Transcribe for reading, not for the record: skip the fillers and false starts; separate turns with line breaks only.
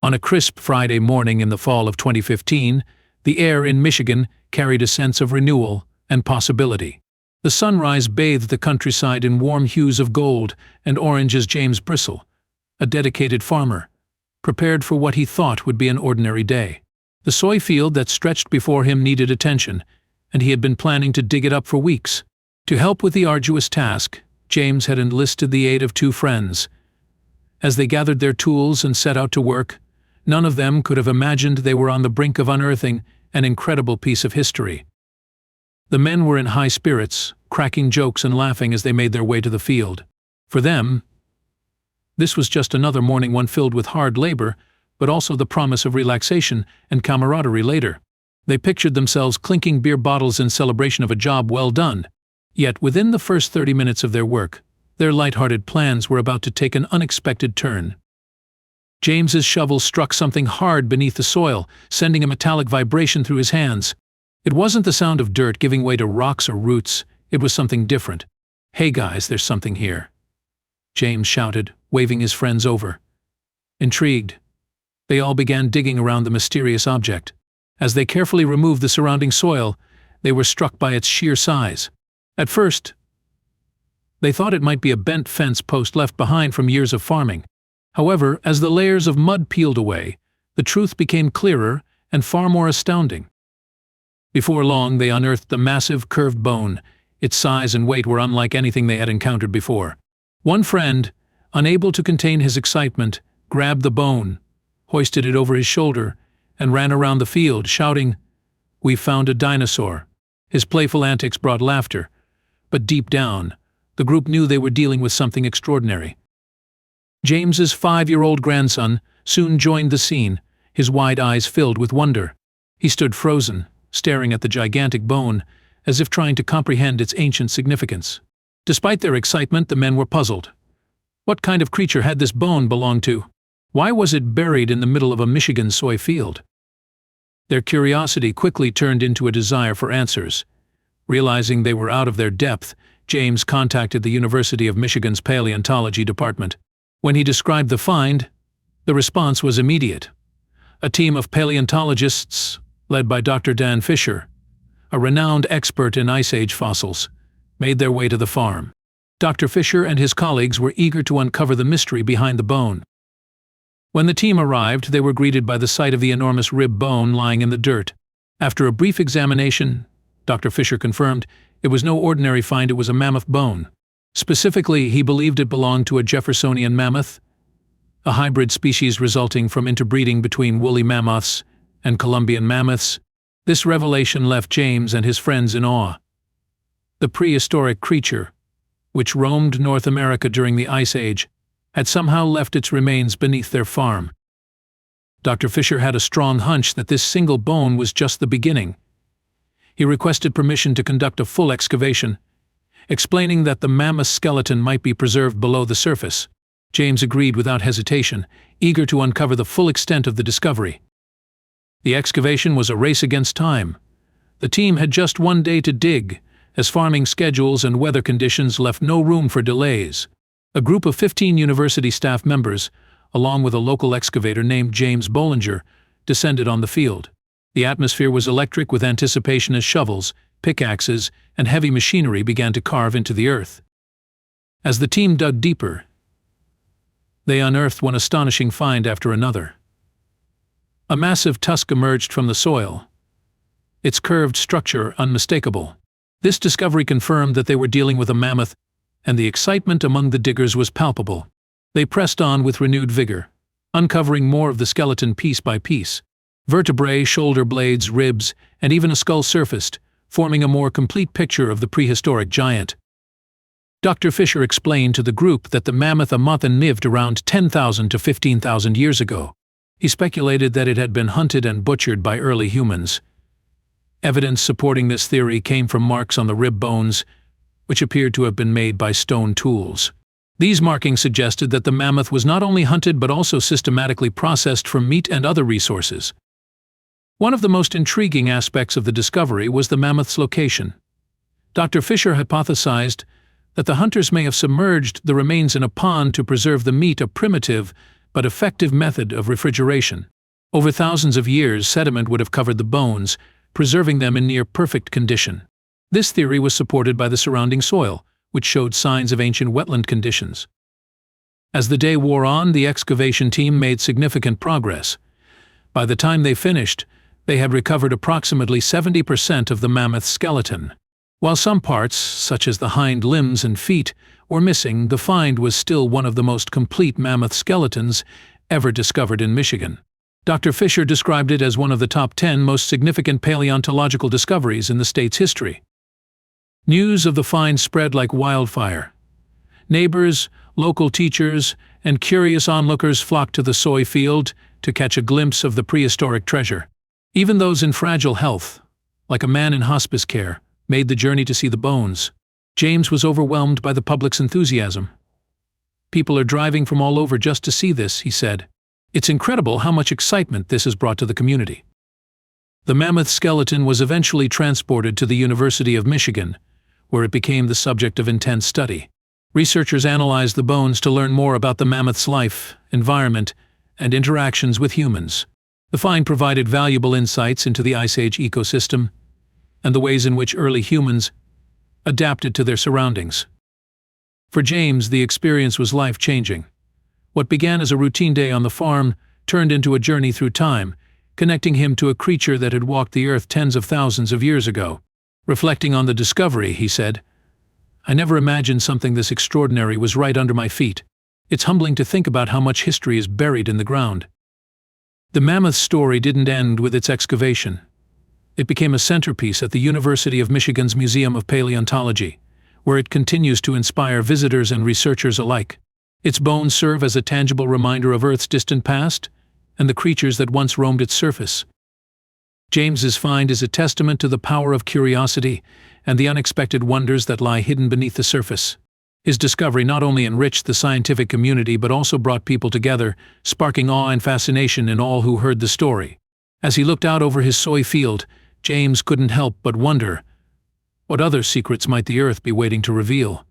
On a crisp Friday morning in the fall of 2015, the air in Michigan carried a sense of renewal and possibility. The sunrise bathed the countryside in warm hues of gold and orange as James Bristle, a dedicated farmer, prepared for what he thought would be an ordinary day. The soy field that stretched before him needed attention, and he had been planning to dig it up for weeks. To help with the arduous task, James had enlisted the aid of two friends. As they gathered their tools and set out to work, none of them could have imagined they were on the brink of unearthing an incredible piece of history. The men were in high spirits, cracking jokes and laughing as they made their way to the field. For them, this was just another morning, one filled with hard labor, but also the promise of relaxation and camaraderie later. They pictured themselves clinking beer bottles in celebration of a job well done. Yet within the first 30 minutes of their work, their light-hearted plans were about to take an unexpected turn. James's shovel struck something hard beneath the soil, sending a metallic vibration through his hands. It wasn't the sound of dirt giving way to rocks or roots, it was something different. "Hey guys, there's something here," James shouted, waving his friends over. Intrigued, they all began digging around the mysterious object. As they carefully removed the surrounding soil, they were struck by its sheer size. At first, they thought it might be a bent fence post left behind from years of farming. However, as the layers of mud peeled away, the truth became clearer and far more astounding. Before long, they unearthed a massive, curved bone. Its size and weight were unlike anything they had encountered before. One friend, unable to contain his excitement, grabbed the bone, hoisted it over his shoulder, and ran around the field, shouting, "We've found a dinosaur." His playful antics brought laughter, but deep down, the group knew they were dealing with something extraordinary. James's 5-year-old grandson soon joined the scene, his wide eyes filled with wonder. He stood frozen, staring at the gigantic bone, as if trying to comprehend its ancient significance. Despite their excitement, the men were puzzled. What kind of creature had this bone belonged to? Why was it buried in the middle of a Michigan soy field? Their curiosity quickly turned into a desire for answers. Realizing they were out of their depth, James contacted the University of Michigan's paleontology department. When he described the find, the response was immediate. A team of paleontologists, led by Dr. Dan Fisher, a renowned expert in Ice Age fossils, made their way to the farm. Dr. Fisher and his colleagues were eager to uncover the mystery behind the bone. When the team arrived, they were greeted by the sight of the enormous rib bone lying in the dirt. After a brief examination, Dr. Fisher confirmed it was no ordinary find, it was a mammoth bone. Specifically, he believed it belonged to a Jeffersonian mammoth, a hybrid species resulting from interbreeding between woolly mammoths and Columbian mammoths. This revelation left James and his friends in awe. The prehistoric creature, which roamed North America during the Ice Age, had somehow left its remains beneath their farm. Dr. Fisher had a strong hunch that this single bone was just the beginning. He requested permission to conduct a full excavation, explaining that the mammoth skeleton might be preserved below the surface. James agreed without hesitation, eager to uncover the full extent of the discovery. The excavation was a race against time. The team had just one day to dig, as farming schedules and weather conditions left no room for delays. A group of 15 university staff members, along with a local excavator named James Bollinger, descended on the field. The atmosphere was electric with anticipation as shovels, pickaxes, and heavy machinery began to carve into the earth. As the team dug deeper, they unearthed one astonishing find after another. A massive tusk emerged from the soil, its curved structure unmistakable. This discovery confirmed that they were dealing with a mammoth, and the excitement among the diggers was palpable. They pressed on with renewed vigor, uncovering more of the skeleton piece by piece. Vertebrae, shoulder blades, ribs, and even a skull surfaced, forming a more complete picture of the prehistoric giant. Dr. Fisher explained to the group that the mammoth lived around 10,000 to 15,000 years ago. He speculated that it had been hunted and butchered by early humans. Evidence supporting this theory came from marks on the rib bones, which appeared to have been made by stone tools. These markings suggested that the mammoth was not only hunted but also systematically processed for meat and other resources. One of the most intriguing aspects of the discovery was the mammoth's location. Dr. Fisher hypothesized that the hunters may have submerged the remains in a pond to preserve the meat, a primitive but effective method of refrigeration. Over thousands of years, sediment would have covered the bones, preserving them in near-perfect condition. This theory was supported by the surrounding soil, which showed signs of ancient wetland conditions. As the day wore on, the excavation team made significant progress. By the time they finished, they had recovered approximately 70% of the mammoth skeleton. While some parts, such as the hind limbs and feet, were missing, the find was still one of the most complete mammoth skeletons ever discovered in Michigan. Dr. Fisher described it as one of the top 10 most significant paleontological discoveries in the state's history. News of the find spread like wildfire. Neighbors, local teachers, and curious onlookers flocked to the soy field to catch a glimpse of the prehistoric treasure. Even those in fragile health, like a man in hospice care, made the journey to see the bones. James was overwhelmed by the public's enthusiasm. "People are driving from all over just to see this," he said. "It's incredible how much excitement this has brought to the community." The mammoth skeleton was eventually transported to the University of Michigan, where it became the subject of intense study. Researchers analyzed the bones to learn more about the mammoth's life, environment, and interactions with humans. The find provided valuable insights into the Ice Age ecosystem and the ways in which early humans adapted to their surroundings. For James, the experience was life-changing. What began as a routine day on the farm turned into a journey through time, connecting him to a creature that had walked the earth tens of thousands of years ago. Reflecting on the discovery, he said, "I never imagined something this extraordinary was right under my feet. It's humbling to think about how much history is buried in the ground." The mammoth story didn't end with its excavation. It became a centerpiece at the University of Michigan's Museum of Paleontology, where it continues to inspire visitors and researchers alike. Its bones serve as a tangible reminder of Earth's distant past and the creatures that once roamed its surface. James's find is a testament to the power of curiosity and the unexpected wonders that lie hidden beneath the surface. His discovery not only enriched the scientific community but also brought people together, sparking awe and fascination in all who heard the story. As he looked out over his soy field, James couldn't help but wonder, what other secrets might the earth be waiting to reveal?